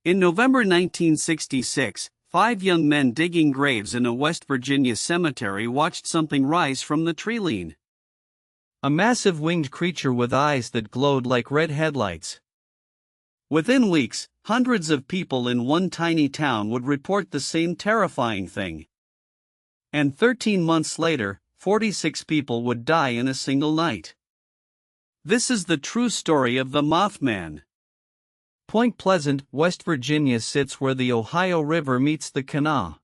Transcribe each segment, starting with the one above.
In November 1966, 5 young men digging graves in a West Virginia cemetery watched something rise from the tree line. A massive winged creature with eyes that glowed like red headlights. Within weeks, hundreds of people in one tiny town would report the same terrifying thing. And 13 months later, 46 people would die in a single night. This is the true story of the Mothman. Point Pleasant, West Virginia sits where the Ohio River meets the Kanawha.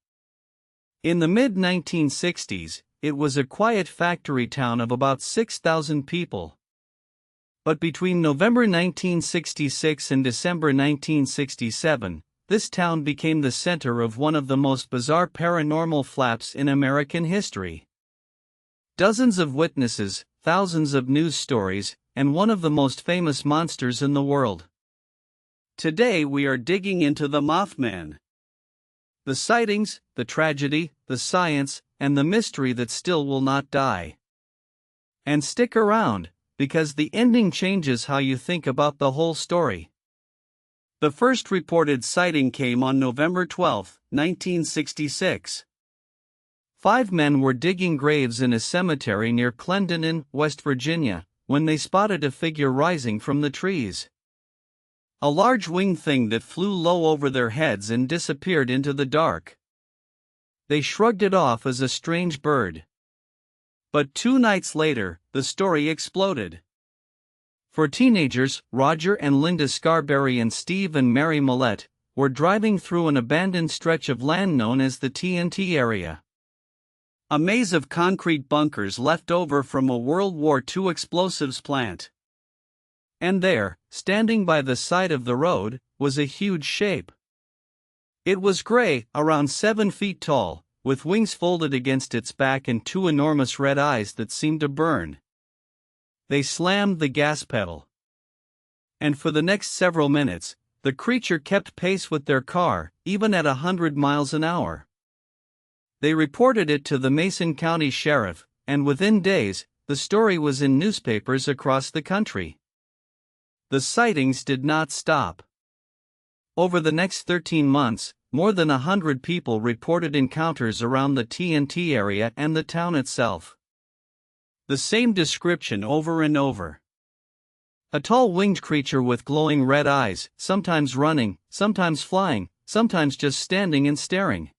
In the mid-1960s, it was a quiet factory town of about 6,000 people. But between November 1966 and December 1967, this town became the center of one of the most bizarre paranormal flaps in American history. Dozens of witnesses, thousands of news stories, and one of the most famous monsters in the world. Today we are digging into the Mothman. The sightings, the tragedy, the science, and the mystery that still will not die. And stick around, because the ending changes how you think about the whole story. The first reported sighting came on November 12, 1966. 5 men were digging graves in a cemetery near Clendenin, West Virginia, when they spotted a figure rising from the trees. A large winged thing that flew low over their heads and disappeared into the dark. They shrugged it off as a strange bird. But 2 nights later, the story exploded. For teenagers, Roger and Linda Scarberry and Steve and Mary Millette were driving through an abandoned stretch of land known as the TNT Area. A maze of concrete bunkers left over from a World War II explosives plant. And there, standing by the side of the road, was a huge shape. It was gray, around 7 feet tall, with wings folded against its back and 2 enormous red eyes that seemed to burn. They slammed the gas pedal. And for the next several minutes, the creature kept pace with their car, even at 100 miles an hour. They reported it to the Mason County Sheriff, and within days, the story was in newspapers across the country. The sightings did not stop. Over the next 13 months, more than 100 people reported encounters around the TNT area and the town itself. The same description over and over. A tall winged creature with glowing red eyes, sometimes running, sometimes flying, sometimes just standing and staring.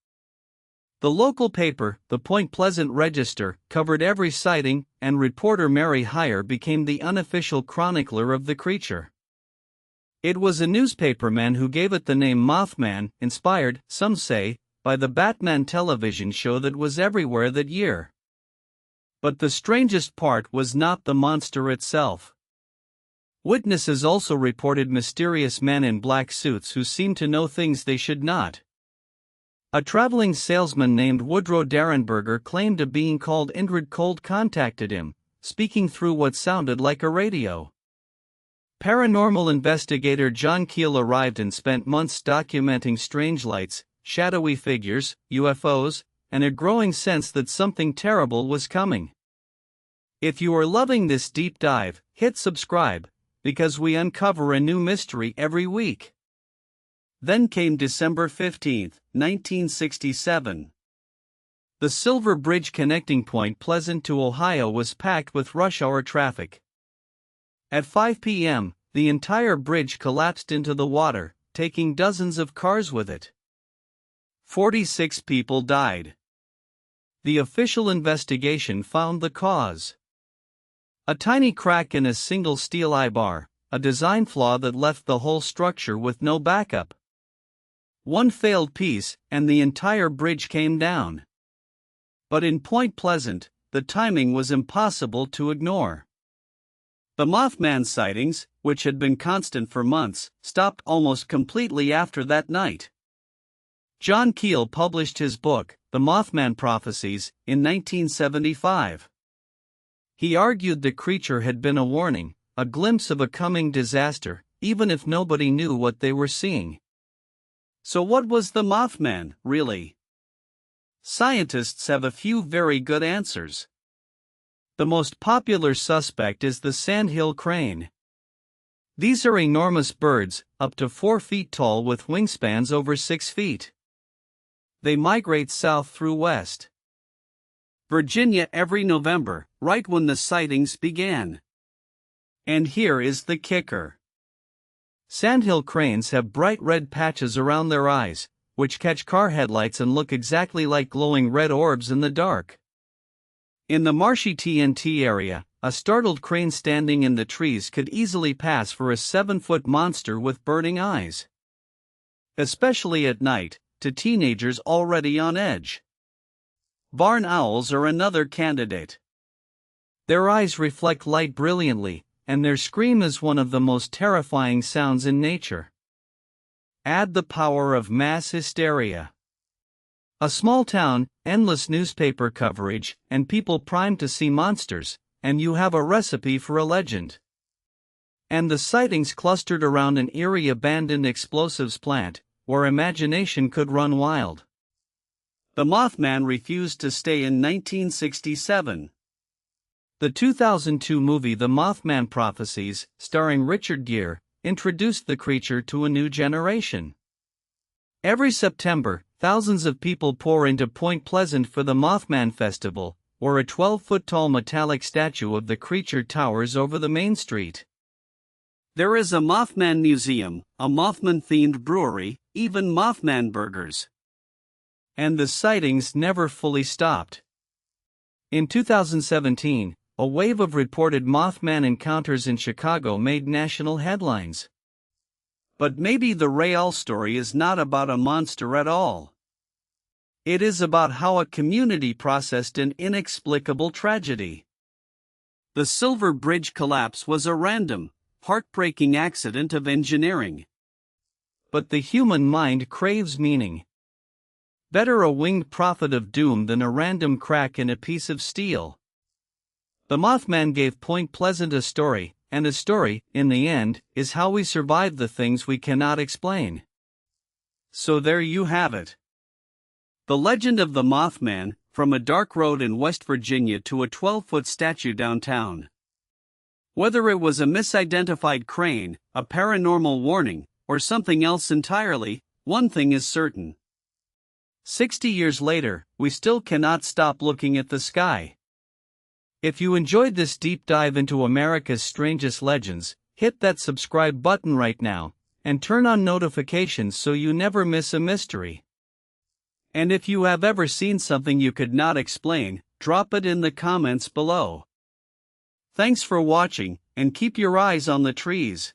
The local paper, the Point Pleasant Register, covered every sighting, and reporter Mary Heyer became the unofficial chronicler of the creature. It was a newspaperman who gave it the name Mothman, inspired, some say, by the Batman television show that was everywhere that year. But the strangest part was not the monster itself. Witnesses also reported mysterious men in black suits who seemed to know things they should not. A traveling salesman named Woodrow Derenberger claimed a being called Indrid Cold contacted him, speaking through what sounded like a radio. Paranormal investigator John Keel arrived and spent months documenting strange lights, shadowy figures, UFOs, and a growing sense that something terrible was coming. If you are loving this deep dive, hit subscribe, because we uncover a new mystery every week. Then came December 15, 1967. The Silver Bridge connecting Point Pleasant to Ohio was packed with rush hour traffic. At 5 p.m., the entire bridge collapsed into the water, taking dozens of cars with it. 46 people died. The official investigation found the cause. A tiny crack in a single steel eye-bar, a design flaw that left the whole structure with no backup. One failed piece, and the entire bridge came down. But in Point Pleasant, the timing was impossible to ignore. The Mothman sightings, which had been constant for months, stopped almost completely after that night. John Keel published his book, The Mothman Prophecies, in 1975. He argued the creature had been a warning, a glimpse of a coming disaster, even if nobody knew what they were seeing. So what was the Mothman, really? Scientists have a few very good answers. The most popular suspect is the sandhill crane. These are enormous birds, up to 4 feet tall with wingspans over 6 feet. They migrate south through West Virginia every November, right when the sightings began. And here is the kicker. Sandhill cranes have bright red patches around their eyes, which catch car headlights and look exactly like glowing red orbs in the dark. In the marshy TNT area, a startled crane standing in the trees could easily pass for a 7-foot monster with burning eyes. Especially at night, to teenagers already on edge. Barn owls are another candidate. Their eyes reflect light brilliantly, and their scream is one of the most terrifying sounds in nature. Add the power of mass hysteria. A small town, endless newspaper coverage, and people primed to see monsters, and you have a recipe for a legend. And the sightings clustered around an eerie abandoned explosives plant, where imagination could run wild. The Mothman refused to stay in 1967. The 2002 movie The Mothman Prophecies, starring Richard Gere, introduced the creature to a new generation. Every September, thousands of people pour into Point Pleasant for the Mothman Festival, where a 12-foot-tall metallic statue of the creature towers over the main street. There is a Mothman museum, a Mothman-themed brewery, even Mothman burgers. And the sightings never fully stopped. In 2017, a wave of reported Mothman encounters in Chicago made national headlines. But maybe the real story is not about a monster at all. It is about how a community processed an inexplicable tragedy. The Silver Bridge collapse was a random, heartbreaking accident of engineering. But the human mind craves meaning. Better a winged prophet of doom than a random crack in a piece of steel. The Mothman gave Point Pleasant a story, and a story, in the end, is how we survive the things we cannot explain. So there you have it. The legend of the Mothman, from a dark road in West Virginia to a 12-foot statue downtown. Whether it was a misidentified crane, a paranormal warning, or something else entirely, one thing is certain. 60 years later, we still cannot stop looking at the sky. If you enjoyed this deep dive into America's strangest legends, hit that subscribe button right now, and turn on notifications so you never miss a mystery. And if you have ever seen something you could not explain, drop it in the comments below. Thanks for watching, and keep your eyes on the trees.